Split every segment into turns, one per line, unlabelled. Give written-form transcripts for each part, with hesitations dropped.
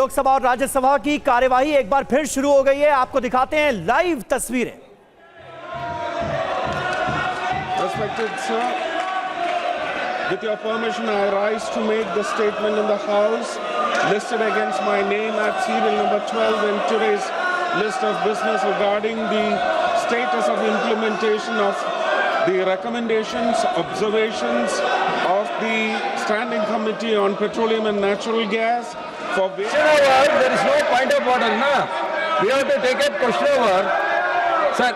लोकसभा और राज्यसभा की कार्यवाही एक बार फिर शुरू हो गई है। आपको दिखाते हैं लाइव तस्वीरें।
Respected sir, with your permission, I rise to make the statement in the House listed against my name at serial number 12 in today's list of business regarding the status of implementation of the recommendations, observations of the Standing Committee on Petroleum and Natural Gas for which
there is no point of order, na? We have to take up question over. Sir,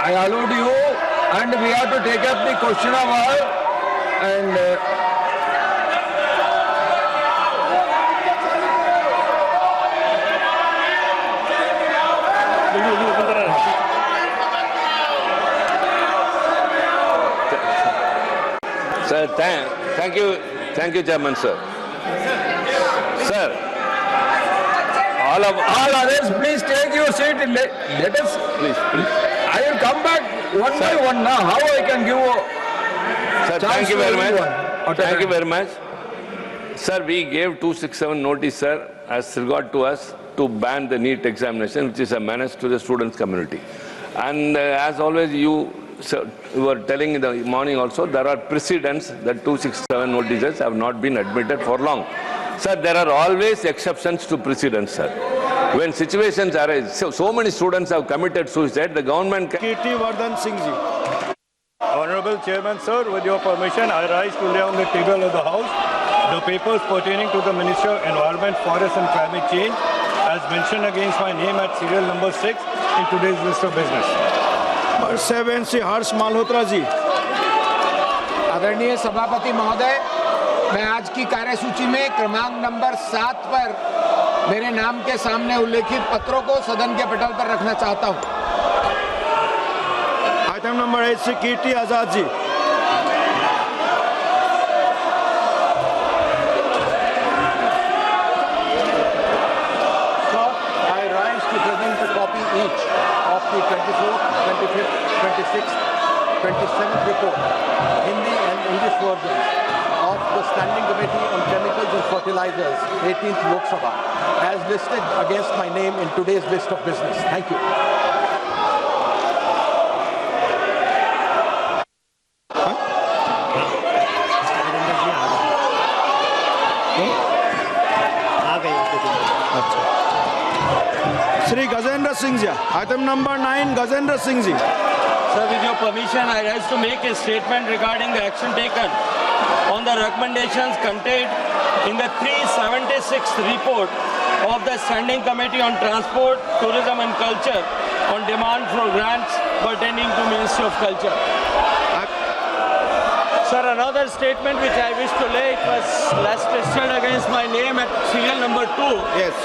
I allowed you, and we have to take up the question over, and
Sir, thank you, Chairman, sir. Sir, all
others, please take your seat. Let us.
please.
I will come back one by one now. How I can give
Sir, thank you very much. Thank you very much. Sir, we gave 267 notice, sir, as regard to us to ban the NEET examination, which is a menace to the students' community. And as always, you were telling in the morning also, there are precedents that 267 notices have not been admitted for long. Sir, there are always exceptions to precedents, sir. When situations arise, so many students have committed suicide, the government can...
Kirtivardhan Singh ji. Honorable Chairman, sir, with your permission, I rise to lay on the table of the House the papers pertaining to the Ministry of Environment, Forest and Climate Change as mentioned against my name at serial number 6 in today's list of business. 7 Shri Harsh मालहोत्रा जी।
आदरणीय सभापति महोदय, मैं आज की कार्यसूची में क्रमांक number 7 पर मेरे नाम के सामने उल्लेखित पत्रों को सदन के पटल पर रखना चाहता हूं।
Item number 8 Shri Kirti Azad ji.
I rise to present a copy each of the 24th, 25th, 26th, 27th report, Hindi and English versions of the Standing Committee on Chemicals and Fertilizers, 18th Lok Sabha, as listed against my name in today's list of business. Thank you.
Shri Gajendra Singh ji. Item number 9 Gajendra Singh ji.
Sir, with your permission, I rise to make a statement regarding the action taken on the recommendations contained in the 376th report of the Standing Committee on Transport, Tourism and Culture on demand for grants pertaining to Ministry of Culture. Sir, another statement which I wish to lay, it was last listed against my name at serial number 2.
Yes.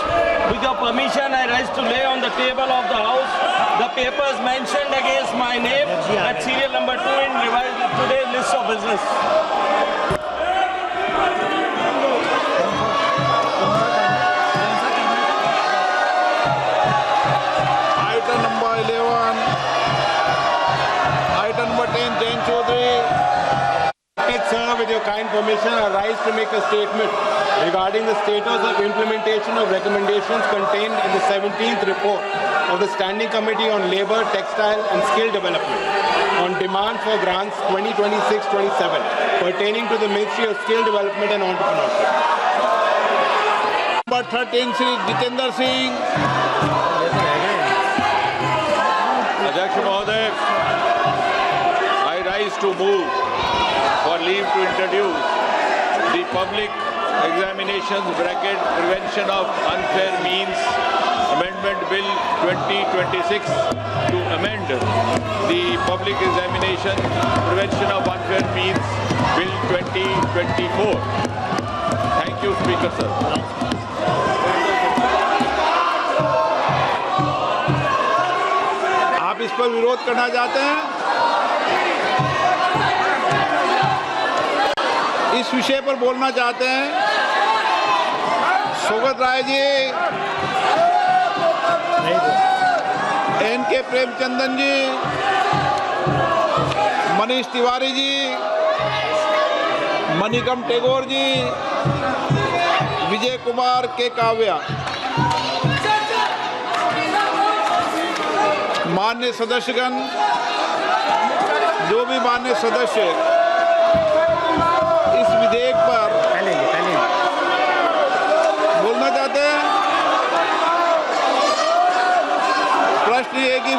With your permission, I rise to lay on the table of the House the papers mentioned against my name at serial number 2 in revised today's list of business.
item number 11, item number 10, Jain Chaudhary. Sir, with your kind permission, I rise to make a statement regarding the status of implementation of recommendations contained in the 17th report of the Standing Committee on Labour, Textile and Skill Development on demand for grants 2026-27 pertaining to the Ministry of Skill Development and Entrepreneurship. Number 13, Shri Jitendra Singh.
Adhyaksh Mahoday, I rise to move for leave to introduce the public examinations bracket prevention of unfair means amendment bill 2026 to amend the public examination prevention of unfair means bill 2024. Thank you, Speaker sir.
आप इस पर विरोध करना चाहते हैं? इस विषय पर बोलना चाहते हैं? सोगत राय जी, एन.के. प्रेमचंदन जी, मनीष तिवारी जी, मणिकम टेगोर जी, विजय कुमार के काव्या।
माननीय सदस्यगण, जो भी माननीय सदस्य इस विधेयक पर बोलना चाहते हैं, प्रश्न ये कि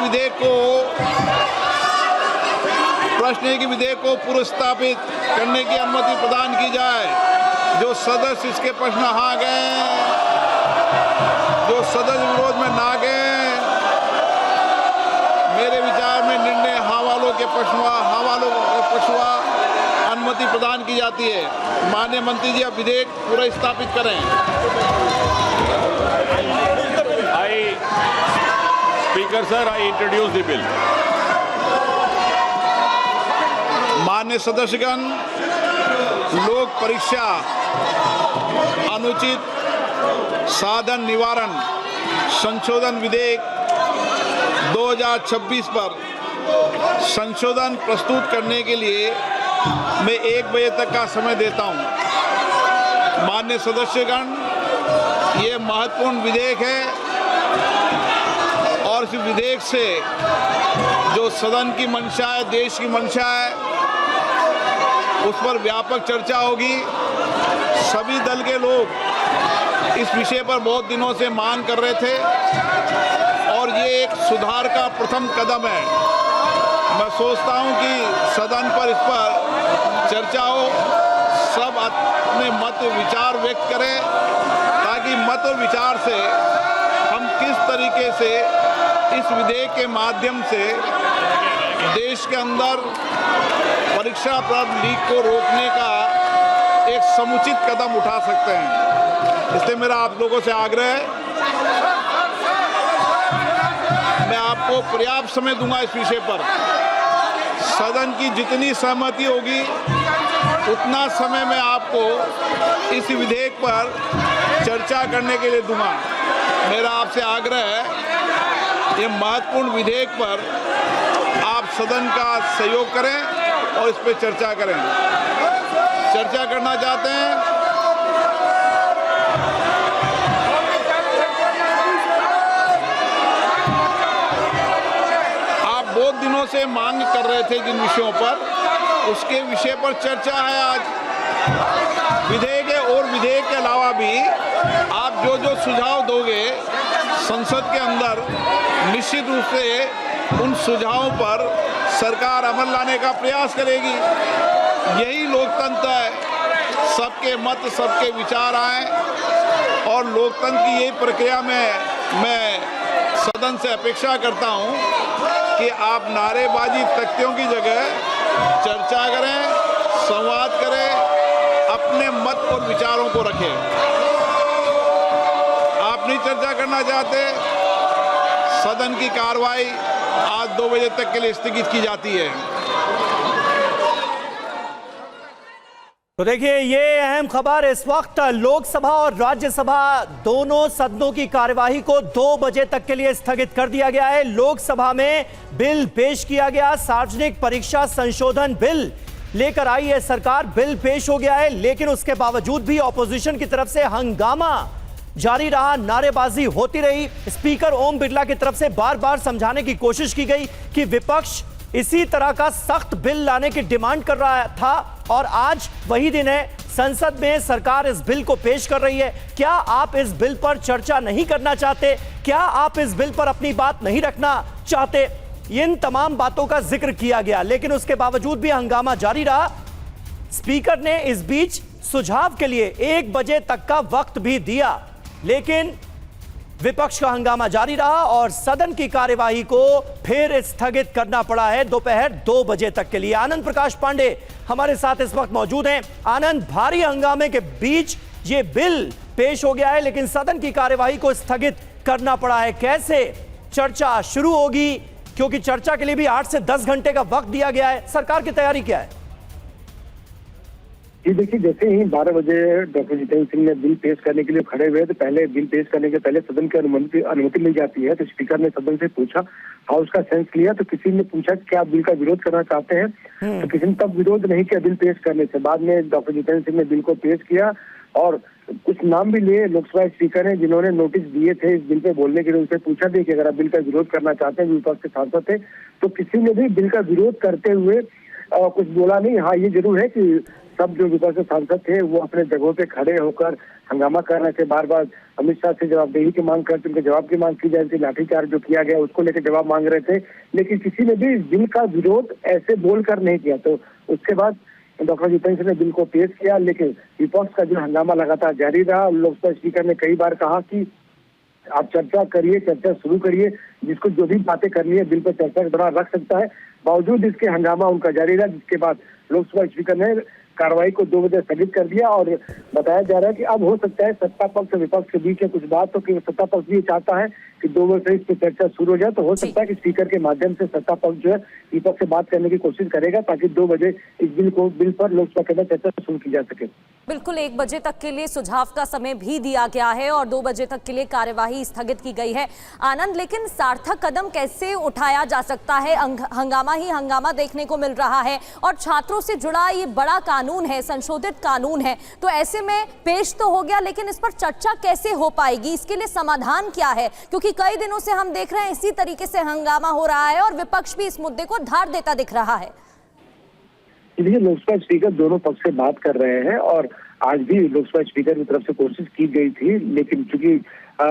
विधेयक को पुरस्तापित करने की अनुमति प्रदान की जाए। जो सदस्य इसके पक्ष में हाँ गए, जो सदस्य विरोध में ना गए, मेरे विचार में निर्णय हाँ वालों के पक्ष में अनुमति प्रदान की जाती है। माननीय मंत्री जी, अब विधेयक पूरा स्थापित करें।
Speaker sir, I introduce the bill.
माननीय सदस्यगण, लोक परीक्षा अनुचित साधन निवारण संशोधन विधेयक 2026 पर संशोधन प्रस्तुत करने के लिए मैं 1 बजे तक का समय देता हूं। माननीय सदस्यगण, ये महत्वपूर्ण विधेयक है और इस विधेयक से जो सदन की मंशा है, देश की मंशा है, उस पर व्यापक चर्चा होगी। सभी दल के लोग इस विषय पर बहुत दिनों से मांग कर रहे थे और ये एक सुधार का प्रथम कदम है। मैं सोचता हूं कि सदन पर इस पर चर्चा हो, सब अपने मत विचार व्यक्त करें ताकि मत विचार से हम किस तरीके से इस विधेयक के माध्यम से देश के अंदर परीक्षा प्रारंभ लीक को रोकने का एक समुचित कदम उठा सकते हैं। इसलिए मेरा आप लोगों से आग्रह है, मैं आपको पर्याप्त समय दूंगा इस विषय पर। सदन की जितनी सहमति होगी उतना समय मैं आपको इस विधेयक पर चर्चा करने के लिए दूंगा। मेरा आपसे आग्रह है, ये महत्वपूर्ण विधेयक पर आप सदन का सहयोग करें और इस पर चर्चा करें। चर्चा करना चाहते हैं? आप बहुत दिनों से मांग कर रहे थे जिन विषयों पर, उसके विषय पर चर्चा है आज। विधेयक है और विधेयक के अलावा भी आप जो जो सुझाव दोगे संसद के अंदर, निश्चित रूप से उन सुझावों पर सरकार अमल लाने का प्रयास करेगी। यही लोकतंत्र है, सबके मत सबके विचार आए और लोकतंत्र की यही प्रक्रिया में मैं सदन से अपेक्षा करता हूं कि आप नारेबाजी तख्तियों की जगह चर्चा करें, संवाद करें, अपने मत और विचारों को रखें। आप नहीं चर्चा करना चाहते, सदन की कार्रवाई आज 2 बजे तक के लिए स्थगित की जाती है।
तो देखिए, ये अहम खबर इस वक्त लोकसभा और राज्यसभा दोनों सदनों की कार्यवाही को 2 बजे तक के लिए स्थगित कर दिया गया है। लोकसभा में बिल पेश किया गया, सार्वजनिक परीक्षा संशोधन बिल लेकर आई है सरकार। बिल पेश हो गया है, लेकिन उसके बावजूद भी ऑपोजिशन की तरफ से हंगामा जारी रहा, नारेबाजी होती रही। स्पीकर ओम बिरला की तरफ से बार बार समझाने की कोशिश की गई कि विपक्ष इसी तरह का सख्त बिल लाने की डिमांड कर रहा था और आज वही दिन है, संसद में सरकार इस बिल को पेश कर रही है। क्या आप इस बिल पर चर्चा नहीं करना चाहते? क्या आप इस बिल पर अपनी बात नहीं रखना चाहते? इन तमाम बातों का जिक्र किया गया, लेकिन उसके बावजूद भी हंगामा जारी रहा। स्पीकर ने इस बीच सुझाव के लिए 1 बजे तक का वक्त भी दिया, लेकिन विपक्ष का हंगामा जारी रहा और सदन की कार्यवाही को फिर स्थगित करना पड़ा है दोपहर 2 बजे तक के लिए। आनंद प्रकाश पांडे हमारे साथ इस वक्त मौजूद हैं। आनंद, भारी हंगामे के बीच ये बिल पेश हो गया है, लेकिन सदन की कार्यवाही को स्थगित करना पड़ा है। कैसे चर्चा शुरू होगी? क्योंकि चर्चा के लिए भी 8 से 10 घंटे का वक्त दिया गया है। सरकार की तैयारी क्या है?
जी देखिए, जैसे ही 12 बजे डॉक्टर जितेंद्र सिंह ने बिल पेश करने के लिए खड़े हुए, तो पहले बिल पेश करने के पहले सदन की अनुमति मिल जाती है। तो स्पीकर ने सदन से पूछा, हाउस का सेंस लिया, तो किसी ने पूछा क्या आप बिल का विरोध करना चाहते हैं, तो किसी ने तब विरोध नहीं किया बिल पेश करने से। बाद में डॉक्टर जितेंद्र सिंह ने बिल को पेश किया और कुछ नाम भी लिए लोकसभा स्पीकर हैं जिन्होंने नोटिस दिए थे इस बिल पे बोलने के लिए। उनसे पूछा भी कि अगर आप बिल का विरोध करना चाहते हैं, विपक्ष के सांसद थे, तो किसी ने भी बिल का विरोध करते हुए कुछ बोला नहीं। हाँ, ये जरूर है कि सब जो विपक्ष के सांसद थे वो अपने जगहों पे खड़े होकर हंगामा कर रहे थे, बार बार अमित शाह से जवाबदेही की मांग करते, उनके जवाब की मांग की जाए, उनकी लाठीचार्ज जो किया गया उसको लेकर जवाब मांग रहे थे, लेकिन किसी ने भी बिल का विरोध ऐसे बोलकर नहीं किया। तो उसके बाद डॉक्टर जितेंद्र सिंह ने बिल को पेश किया, लेकिन विपक्ष का जो हंगामा लगातार जारी रहा। लोकसभा स्पीकर ने कई बार कहा कि आप चर्चा करिए, चर्चा शुरू करिए, जिसको जो भी बातें करनी है बिल पर चर्चा के दौरान रख सकता है। बावजूद इसके हंगामा उनका जारी रहा, जिसके बाद लोकसभा स्पीकर ने कार्रवाई को 2 बजे स्थगित कर दिया। और बताया जा रहा है कि अब हो सकता है सत्ता पक्ष और विपक्ष के बीच में कुछ बात हो, कि सत्ता पक्ष भी चाहता है कि 2 बजे से इस पर चर्चा शुरू हो जाए। तो हो सकता है कि स्पीकर के माध्यम से सत्ता पक्ष जो है विपक्ष से बात करने की कोशिश करेगा, ताकि 2 बजे इस बिल पर लोकसभा के अंदर चर्चा शुरू की जा सके।
बिल्कुल, 1 बजे तक के लिए सुझाव का समय भी दिया गया है और 2 बजे तक के लिए कार्यवाही स्थगित की गई है। आनंद, लेकिन सार्थक कदम कैसे उठाया जा सकता है? हंगामा ही हंगामा देखने को मिल रहा है और छात्रों से जुड़ा ये बड़ा कानून है, संशोधित कानून है, तो ऐसे में पेश तो हो गया, लेकिन इस पर चर्चा कैसे हो पाएगी? इसके लिए समाधान क्या है? क्योंकि कई दिनों से हम देख रहे हैं इसी तरीके से हंगामा हो रहा है और विपक्ष भी इस मुद्दे को धार देता दिख रहा है।
देखिए, लोकसभा स्पीकर दोनों पक्ष से बात कर रहे हैं और आज भी लोकसभा स्पीकर की तरफ से कोशिश की गई थी, लेकिन चूंकि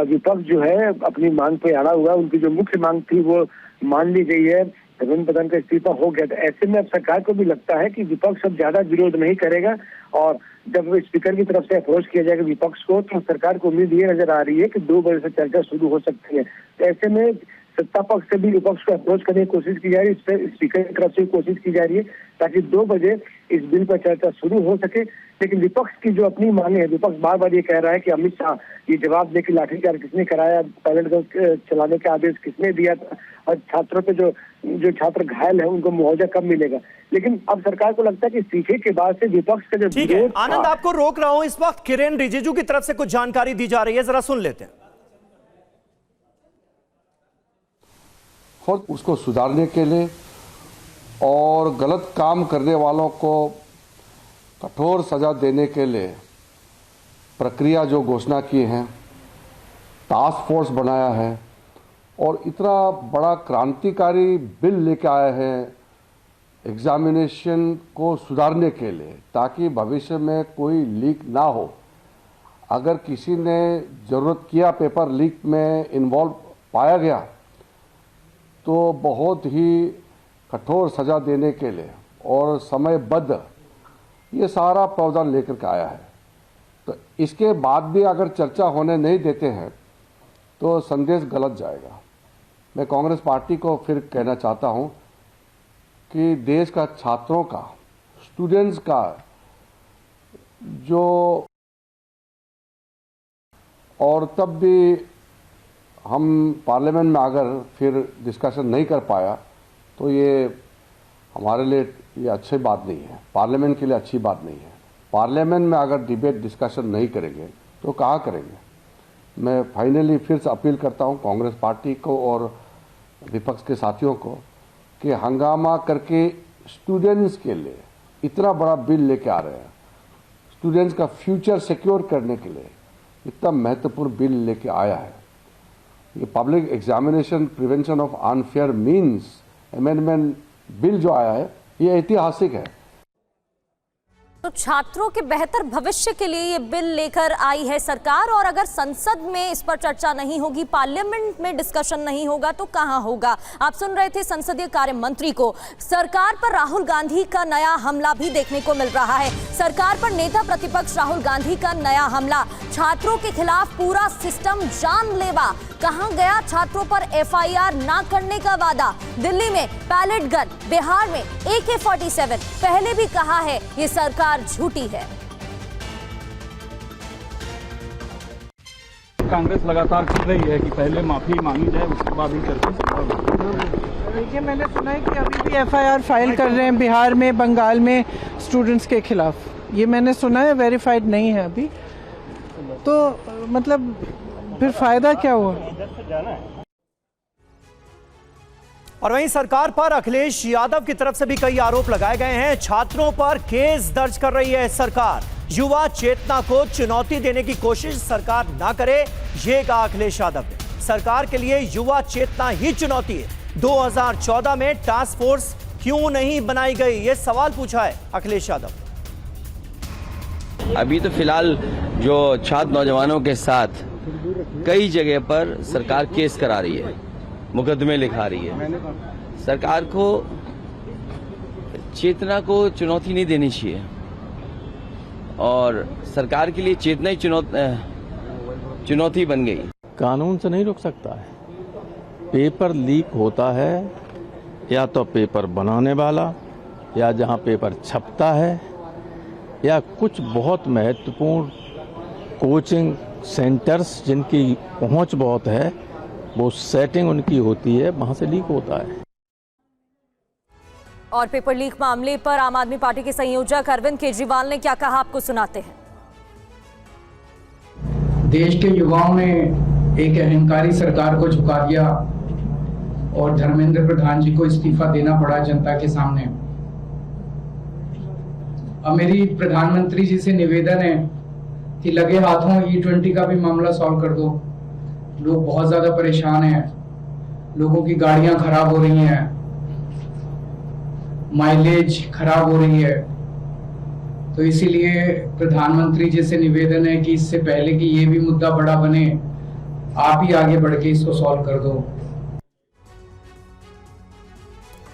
विपक्ष जो है अपनी मांग पे अड़ा हुआ, उनकी जो मुख्य मांग थी वो मान ली गई है, धर्मेंद्र प्रधान का इस्तीफा हो गया। तो ऐसे में अब सरकार को भी लगता है कि विपक्ष अब ज्यादा विरोध नहीं करेगा और जब स्पीकर की तरफ से अप्रोच किया जाएगा विपक्ष को, तो सरकार को उम्मीद ये नजर आ रही है कि 2 बजे से चर्चा शुरू हो सकती है। तो ऐसे में सत्ता पक्ष से भी विपक्ष को अप्रोच करने की कोशिश की जा रही है, इस पर स्पीकर की तरफ से कोशिश की जा रही है ताकि 2 बजे इस बिल पर चर्चा शुरू हो सके। लेकिन विपक्ष की जो अपनी मांगे है, विपक्ष बार बार ये कह रहा है कि अमित शाह ये जवाब दे कि लाठीचार्ज किसने कराया, पैलेट चलाने का आदेश किसने दिया था, और छात्रों पे जो छात्र घायल है उनको मुआवजा कब मिलेगा। लेकिन अब सरकार को लगता है कि इस्तीफे के बाद से विपक्ष का जो
ठीक है, आनंद आपको रोक रहा हूं, इस वक्त किरेन रिजिजू की तरफ से कुछ जानकारी दी जा रही है, जरा सुन लेते हैं।
और उसको सुधारने के लिए और गलत काम करने वालों को कठोर सजा देने के लिए प्रक्रिया जो घोषणा की है, टास्क फोर्स बनाया है और इतना बड़ा क्रांतिकारी बिल लेके आए हैं एग्जामिनेशन को सुधारने के लिए, ताकि भविष्य में कोई लीक ना हो। अगर किसी ने ज़रूरत किया पेपर लीक में इन्वॉल्व पाया गया तो बहुत ही कठोर सजा देने के लिए और समयबद्ध ये सारा प्रावधान लेकर के आया है। तो इसके बाद भी अगर चर्चा होने नहीं देते हैं तो संदेश गलत जाएगा। मैं कांग्रेस पार्टी को फिर कहना चाहता हूं कि देश का छात्रों का, स्टूडेंट्स का जो, और तब भी हम पार्लियामेंट में अगर फिर डिस्कशन नहीं कर पाया तो ये हमारे लिए ये अच्छी बात नहीं है, पार्लियामेंट के लिए अच्छी बात नहीं है। पार्लियामेंट में अगर डिबेट डिस्कशन नहीं करेंगे तो कहाँ करेंगे। मैं फाइनली फिर से अपील करता हूँ कांग्रेस पार्टी को और विपक्ष के साथियों को कि हंगामा करके स्टूडेंट्स के लिए इतना बड़ा बिल लेके आ रहे हैं, स्टूडेंट्स का फ्यूचर सिक्योर करने के लिए इतना महत्वपूर्ण बिल लेके आया है। ये public examination prevention of unfair means amendment bill जो आया है ये ऐतिहासिक है।
तो छात्रों के बेहतर भविष्य के लिए ये बिल लेकर आई है सरकार, और अगर संसद में इस पर चर्चा नहीं होगी, पार्लियामेंट में डिस्कशन नहीं होगा तो कहां होगा। आप सुन रहे थे संसदीय कार्य मंत्री को। सरकार पर राहुल गांधी का नया हमला भी देखने को मिल रहा है। सरकार पर नेता प्रतिपक्ष राहुल गांधी का नया हमला, छात्रों के खिलाफ पूरा सिस्टम जानलेवा। कहां गया छात्रों पर FIR ना करने का वादा? दिल्ली में पैलेट गन, बिहार में AK-47। पहले भी कहा है ये सरकार झूठी है।
कांग्रेस लगातार कह रही है कि पहले माफी मांगी जाए उसके बाद ही चर्चा संभव है।
देखिए, मैंने सुना है कि अभी भी FIR फाइल कर रहे हैं बिहार में, बंगाल में स्टूडेंट्स के खिलाफ। ये मैंने सुना है, वेरीफाइड नहीं है अभी। तो मतलब फिर फायदा क्या हुआ?
और वहीं सरकार पर अखिलेश यादव की तरफ से भी कई आरोप लगाए गए हैं। छात्रों पर केस दर्ज कर रही है सरकार। युवा चेतना को चुनौती देने की कोशिश सरकार ना करे, ये कहा अखिलेश यादव ने। सरकार के लिए युवा चेतना ही चुनौती है। 2014 में टास्क फोर्स क्यों नहीं बनाई गई, ये सवाल पूछा है अखिलेश यादव।
अभी तो फिलहाल जो छात्र नौजवानों के साथ कई जगह पर सरकार केस करा रही है, मुकदमे लिखा रही है। सरकार को चेतना को चुनौती नहीं देनी चाहिए और सरकार के लिए चेतना ही चुनौती बन गई।
कानून से नहीं रुक सकता है। पेपर लीक होता है या तो पेपर बनाने वाला, या जहां पेपर छपता है, या कुछ बहुत महत्वपूर्ण कोचिंग सेंटर्स जिनकी पहुंच बहुत है, वो सेटिंग उनकी होती है, वहां से लीक होता है।
और पेपर लीक मामले पर आम आदमी पार्टी के संयोजक अरविंद केजरीवाल ने क्या कहा, आपको सुनाते हैं।
देश के युवाओं ने एक अहंकारी सरकार को झुका दिया और धर्मेंद्र प्रधान जी को इस्तीफा देना पड़ा जनता के सामने। अब मेरी प्रधानमंत्री जी से निवेदन है कि लगे हाथों E20 का भी मामला सॉल्व कर दो। लोग बहुत ज्यादा परेशान हैं, लोगों की गाड़ियां खराब हो रही हैं, माइलेज खराब हो रही है। तो इसीलिए प्रधानमंत्री जी से निवेदन है कि इससे पहले कि ये भी मुद्दा बड़ा बने, आप ही आगे बढ़ के इसको सॉल्व कर दो।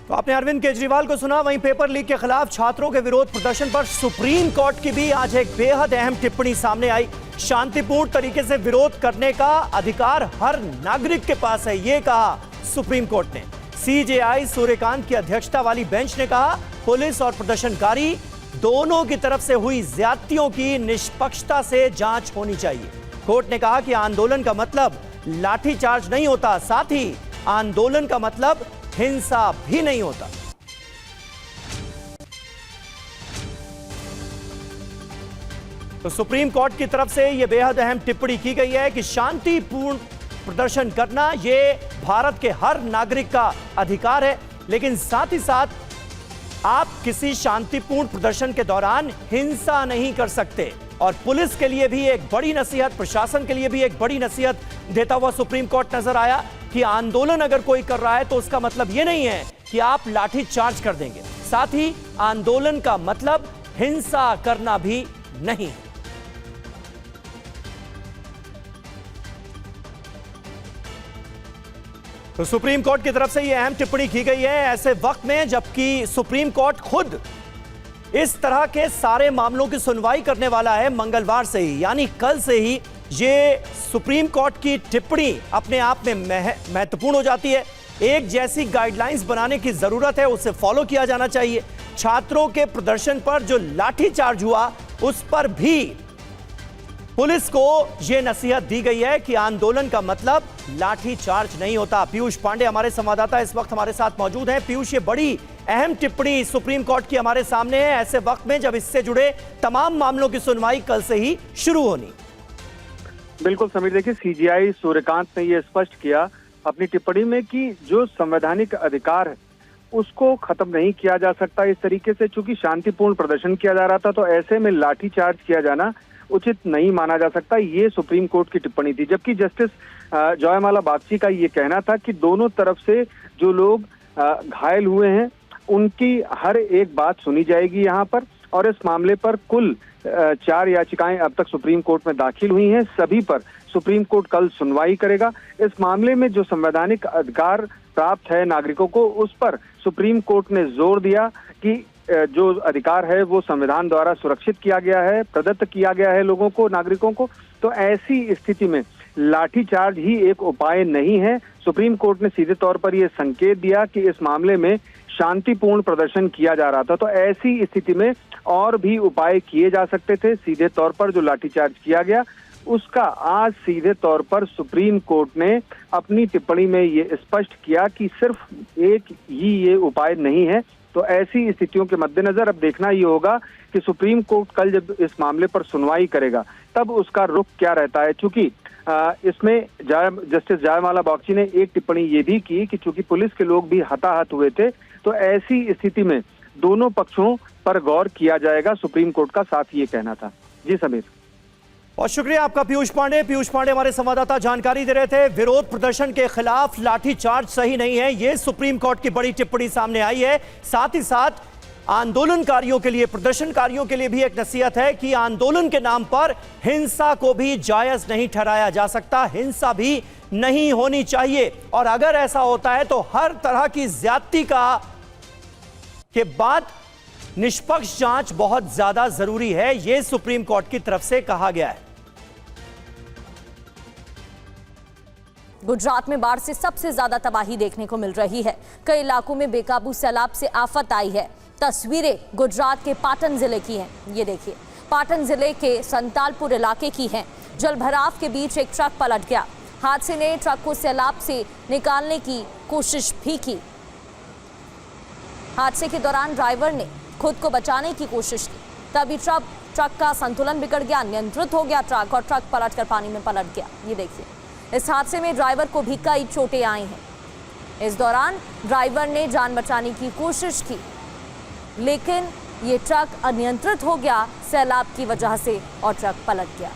तो आपने अरविंद केजरीवाल को सुना। वहीं पेपर लीक के खिलाफ छात्रों के विरोध प्रदर्शन पर सुप्रीम कोर्ट की भी आज एक बेहद अहम टिप्पणी सामने आई। शांतिपूर्ण तरीके से विरोध करने का अधिकार हर नागरिक के पास है, यह कहा सुप्रीम कोर्ट ने। CJI सूर्यकांत की अध्यक्षता वाली बेंच ने कहा, पुलिस और प्रदर्शनकारी दोनों की तरफ से हुई ज्यादतियों की निष्पक्षता से जांच होनी चाहिए। कोर्ट ने कहा कि आंदोलन का मतलब लाठीचार्ज नहीं होता, साथ ही आंदोलन का मतलब हिंसा भी नहीं होता। तो सुप्रीम कोर्ट की तरफ से यह बेहद अहम टिप्पणी की गई है कि शांतिपूर्ण प्रदर्शन करना यह भारत के हर नागरिक का अधिकार है, लेकिन साथ ही साथ आप किसी शांतिपूर्ण प्रदर्शन के दौरान हिंसा नहीं कर सकते। और पुलिस के लिए भी एक बड़ी नसीहत, प्रशासन के लिए भी एक बड़ी नसीहत देता हुआ सुप्रीम कोर्ट नजर आया कि आंदोलन अगर कोई कर रहा है तो उसका मतलब यह नहीं है कि आप लाठी चार्ज कर देंगे, साथ ही आंदोलन का मतलब हिंसा करना भी नहीं है। तो सुप्रीम कोर्ट की तरफ से यह अहम टिप्पणी की गई है ऐसे वक्त में जबकि सुप्रीम कोर्ट खुद इस तरह के सारे मामलों की सुनवाई करने वाला है मंगलवार से ही, यानी कल से ही ये सुप्रीम कोर्ट की टिप्पणी अपने आप में महत्वपूर्ण हो जाती है। एक जैसी गाइडलाइंस बनाने की जरूरत है, उसे फॉलो किया जाना चाहिए। छात्रों के प्रदर्शन पर जो लाठीचार्ज हुआ उस पर भी पुलिस को यह नसीहत दी गई है कि आंदोलन का मतलब लाठीचार्ज नहीं होता। पीयूष पांडे हमारे संवाददाता इस वक्त हमारे साथ मौजूद हैं। पीयूष, ये बड़ी अहम टिप्पणी सुप्रीम कोर्ट की हमारे सामने है ऐसे वक्त में जब इससे जुड़े तमाम मामलों की सुनवाई कल से ही शुरू होनी।
बिल्कुल समीर, देखिए CJI सूर्यकांत ने यह स्पष्ट किया अपनी टिप्पणी में कि जो संवैधानिक अधिकार है उसको खत्म नहीं किया जा सकता इस तरीके से। चूंकि शांतिपूर्ण प्रदर्शन किया जा रहा था तो ऐसे में लाठीचार्ज किया जाना उचित नहीं माना जा सकता, ये सुप्रीम कोर्ट की टिप्पणी थी। जबकि जस्टिस जयमाला बागची का ये कहना था कि दोनों तरफ से जो लोग घायल हुए हैं उनकी हर एक बात सुनी जाएगी यहाँ पर, और इस मामले पर कुल 4 याचिकाएं अब तक सुप्रीम कोर्ट में दाखिल हुई हैं। सभी पर सुप्रीम कोर्ट कल सुनवाई करेगा। इस मामले में जो संवैधानिक अधिकार प्राप्त है नागरिकों को, उस पर सुप्रीम कोर्ट ने जोर दिया कि जो अधिकार है वो संविधान द्वारा सुरक्षित किया गया है, प्रदत्त किया गया है लोगों को, नागरिकों को। तो ऐसी स्थिति में लाठीचार्ज ही एक उपाय नहीं है। सुप्रीम कोर्ट ने सीधे तौर पर यह संकेत दिया कि इस मामले में शांतिपूर्ण प्रदर्शन किया जा रहा था, तो ऐसी स्थिति में और भी उपाय किए जा सकते थे। सीधे तौर पर जो लाठीचार्ज किया गया उसका आज सीधे तौर पर सुप्रीम कोर्ट ने अपनी टिप्पणी में ये स्पष्ट किया कि सिर्फ एक ही ये उपाय नहीं है। तो ऐसी स्थितियों के मद्देनजर अब देखना ये होगा कि सुप्रीम कोर्ट कल जब इस मामले पर सुनवाई करेगा तब उसका रुख क्या रहता है। चूंकि इसमें जस्टिस जयमाला बॉग्ची ने एक टिप्पणी ये भी की कि चूंकि पुलिस के लोग भी हताहत हुए थे, तो ऐसी स्थिति में दोनों पक्षों पर गौर किया जाएगा। सुप्रीम कोर्ट का साफ ये कहना था। जी समीर।
बहुत शुक्रिया आपका पीयूष पांडे। पीयूष पांडे हमारे संवाददाता जानकारी दे रहे थे। विरोध प्रदर्शन के खिलाफ लाठीचार्ज सही नहीं है, ये सुप्रीम कोर्ट की बड़ी टिप्पणी सामने आई है। साथ ही साथ आंदोलनकारियों के लिए, प्रदर्शनकारियों के लिए भी एक नसीहत है कि आंदोलन के नाम पर हिंसा को भी जायज नहीं ठहराया जा सकता, हिंसा भी नहीं होनी चाहिए। और अगर ऐसा होता है तो हर तरह की ज्यादती के बाद निष्पक्ष जांच बहुत ज्यादा जरूरी है, यह सुप्रीम कोर्ट की तरफ से कहा गया है।
गुजरात में बाढ़ से सबसे ज्यादा तबाही देखने को मिल रही है। कई इलाकों में बेकाबू सैलाब से आफत आई है। तस्वीरें गुजरात के पाटन जिले की हैं। ये देखिए, पाटन जिले के संतालपुर इलाके की हैं। जलभराव के बीच एक ट्रक पलट गया। हादसे ने ट्रक को सैलाब से निकालने की कोशिश भी की। हादसे के दौरान ड्राइवर ने खुद को बचाने की कोशिश की, तभी ट्रक का संतुलन बिगड़ गया, नियंत्रित हो गया ट्रक और ट्रक पलटकर पानी में पलट गया। ये देखिए, इस हादसे में ड्राइवर को भी कई चोटें आई हैं। इस दौरान ड्राइवर ने जान बचाने की कोशिश की, लेकिन ये ट्रक अनियंत्रित हो गया सैलाब की वजह से और ट्रक पलट गया।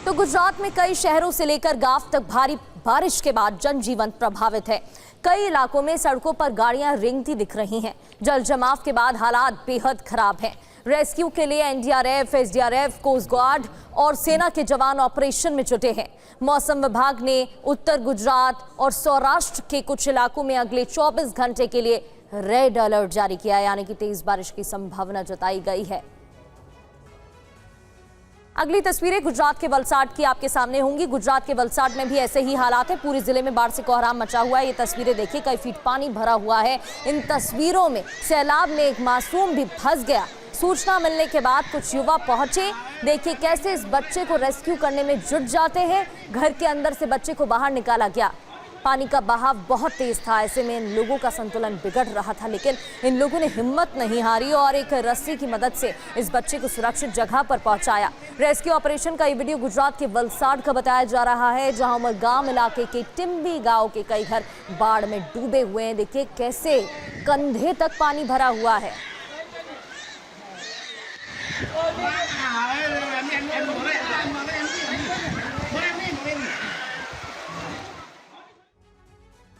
तो गुजरात में कई शहरों से लेकर गांव तक भारी बारिश के बाद जनजीवन प्रभावित है। कई इलाकों में सड़कों पर गाड़ियां रेंगती दिख रही हैं। जल जमाव के बाद हालात बेहद खराब हैं। रेस्क्यू के लिए एनडीआरएफ, एसडीआरएफ, कोस्ट गार्ड और सेना के जवान ऑपरेशन में जुटे हैं। मौसम विभाग ने उत्तर गुजरात और सौराष्ट्र के कुछ इलाकों में अगले 24 घंटे के लिए रेड अलर्ट जारी किया है, यानी कि तेज बारिश की संभावना जताई गई है। अगली तस्वीरें गुजरात के वलसाड की आपके सामने होंगी। गुजरात के वलसाड में भी ऐसे ही हालात है। पूरे जिले में बाढ़ से कोहराम मचा हुआ है। ये तस्वीरें देखिए, कई फीट पानी भरा हुआ है। इन तस्वीरों में सैलाब में एक मासूम भी फंस गया। सूचना मिलने के बाद कुछ युवा पहुंचे। देखिए कैसे इस बच्चे को रेस्क्यू करने में जुट जाते हैं। घर के अंदर से बच्चे को बाहर निकाला गया। पानी का बहाव बहुत तेज था, ऐसे में इन लोगों का संतुलन बिगड़ रहा था, लेकिन इन लोगों ने हिम्मत नहीं हारी और एक रस्सी की मदद से इस बच्चे को सुरक्षित जगह पर पहुंचाया। रेस्क्यू ऑपरेशन का ये वीडियो गुजरात के वलसाड का बताया जा रहा है, जहां उमरगाम इलाके के टिम्बी गांव के कई घर बाढ़ में डूबे हुए हैं। देखिए कैसे कंधे तक पानी भरा हुआ है।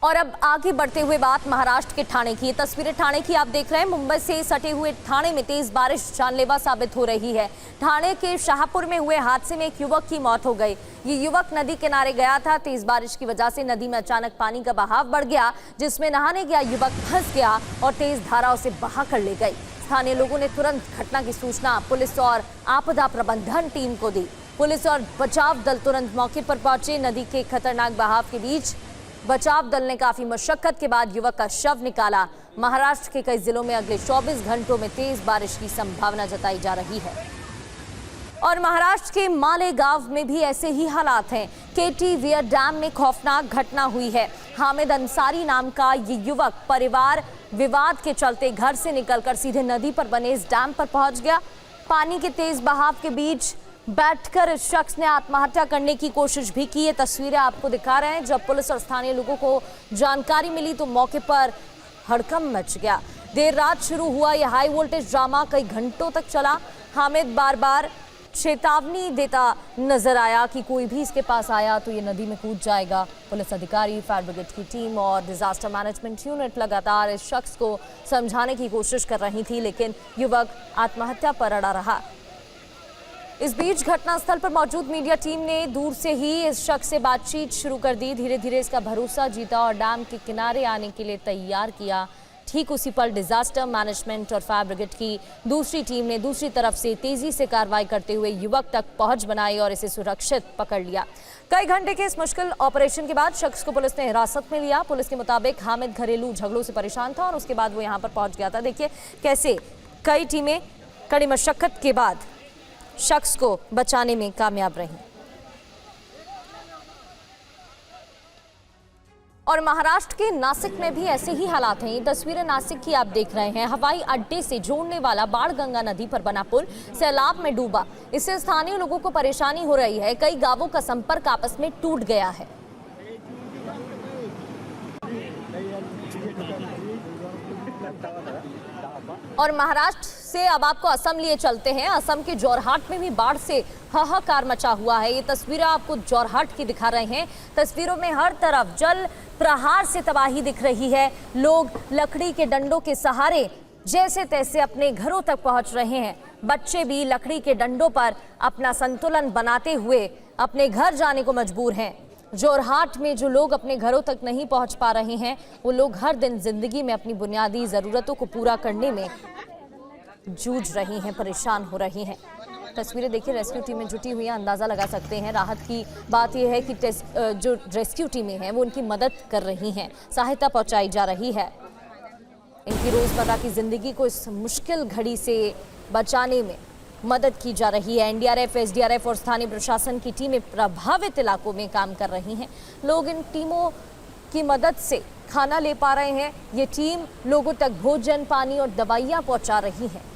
और अब आगे बढ़ते हुए बात महाराष्ट्र के ठाणे की। तस्वीरें ठाणे की आप देख रहे हैं। मुंबई से सटे हुए ठाणे में तेज बारिश जानलेवा साबित हो रही है। ठाणे के शाहपुर में हुए हादसे में एक युवक की मौत हो गई। ये युवक नदी किनारे गया था। तेज बारिश की वजह से नदी में अचानक पानी का बहाव बढ़ गया, जिसमें नहाने गया युवक फंस गया और तेज धारा उसे बहा कर ले गई। स्थानीय लोगों ने तुरंत घटना की सूचना पुलिस और आपदा प्रबंधन टीम को दी। पुलिस और बचाव दल तुरंत मौके पर पहुंचे। नदी के खतरनाक बहाव के बीच बचाव दल ने काफी मशक्कत के बाद युवक का शव निकाला। महाराष्ट्र के कई जिलों में अगले 24 घंटों में तेज बारिश की संभावना जताई जा रही है। और महाराष्ट्र के मालेगांव में भी ऐसे ही हालात हैं। केटीवियर डैम में खौफनाक घटना हुई है। हामिद अंसारी नाम का ये युवक परिवार विवाद के चलते घर से निकलकर सीधे नदी पर बने इस डैम पर पहुंच गया। पानी के तेज बहाव के बीच बैठकर इस शख्स ने आत्महत्या करने की कोशिश भी की। ये तस्वीरें आपको दिखा रहे हैं। जब पुलिस और स्थानीय लोगों को जानकारी मिली तो मौके पर हड़कंप मच गया। देर रात शुरू हुआ यह हाई वोल्टेज ड्रामा कई घंटों तक चला। हामिद बार बार चेतावनी देता नजर आया कि कोई भी इसके पास आया तो ये नदी में कूद जाएगा। पुलिस अधिकारी, फायर ब्रिगेड की टीम और डिजास्टर मैनेजमेंट यूनिट लगातार इस शख्स को समझाने की कोशिश कर रही थी, लेकिन युवक आत्महत्या पर अड़ा रहा। इस बीच घटनास्थल पर मौजूद मीडिया टीम ने दूर से ही इस शख्स से बातचीत शुरू कर दी। धीरे धीरे इसका भरोसा जीता और डैम के किनारे आने के लिए तैयार किया। ठीक उसी पर डिजास्टर मैनेजमेंट और फायर ब्रिगेड की दूसरी टीम ने दूसरी तरफ से तेजी से कार्रवाई करते हुए युवक तक पहुंच बनाई और इसे सुरक्षित पकड़ लिया। कई घंटे के इस मुश्किल ऑपरेशन के बाद शख्स को पुलिस ने हिरासत में लिया। पुलिस के मुताबिक हामिद घरेलू झगड़ों से परेशान था और उसके बाद वो यहाँ पर पहुंच गया था। देखिए कैसे कई टीमें कड़ी मशक्कत के बाद शख्स को बचाने में कामयाब रही। और महाराष्ट्र के नासिक में भी ऐसे ही हालात हैं। ये तस्वीरें नासिक की आप देख रहे हैं। हवाई अड्डे से जोड़ने वाला बाणगंगा नदी पर बना पुल सैलाब में डूबा। इससे स्थानीय लोगों को परेशानी हो रही है। कई गांवों का संपर्क आपस में टूट गया है। और महाराष्ट्र से अब आपको असम लिए चलते हैं। असम के जोरहाट में भी बाढ़ से हाहाकार मचा हुआ है। ये तस्वीरें आपको जोरहाट की दिखा रहे हैं। तस्वीरों में हर तरफ जल प्रहार से तबाही दिख रही है। लोग लकड़ी के डंडों के सहारे जैसे तैसे अपने घरों तक पहुंच रहे हैं। बच्चे भी लकड़ी के डंडों पर अपना संतुलन बनाते हुए अपने घर जाने को मजबूर हैं। जोरहाट में जो लोग अपने घरों तक नहीं पहुंच पा रहे हैं, वो लोग हर दिन जिंदगी में अपनी बुनियादी ज़रूरतों को पूरा करने में जूझ रही हैं, परेशान हो रही हैं। तस्वीरें देखिए, रेस्क्यू टीमें जुटी हुई हैं। अंदाज़ा लगा सकते हैं। राहत की बात यह है कि जो रेस्क्यू टीमें हैं वो उनकी मदद कर रही हैं, सहायता पहुंचाई जा रही है। इनकी रोज़मर्रा की ज़िंदगी को इस मुश्किल घड़ी से बचाने में मदद की जा रही है। एनडीआरएफ, एसडीआरएफ और स्थानीय प्रशासन की टीमें प्रभावित इलाकों में काम कर रही हैं। लोग इन टीमों की मदद से खाना ले पा रहे हैं। ये टीम लोगों तक भोजन, पानी और दवाइयाँ पहुँचा रही हैं।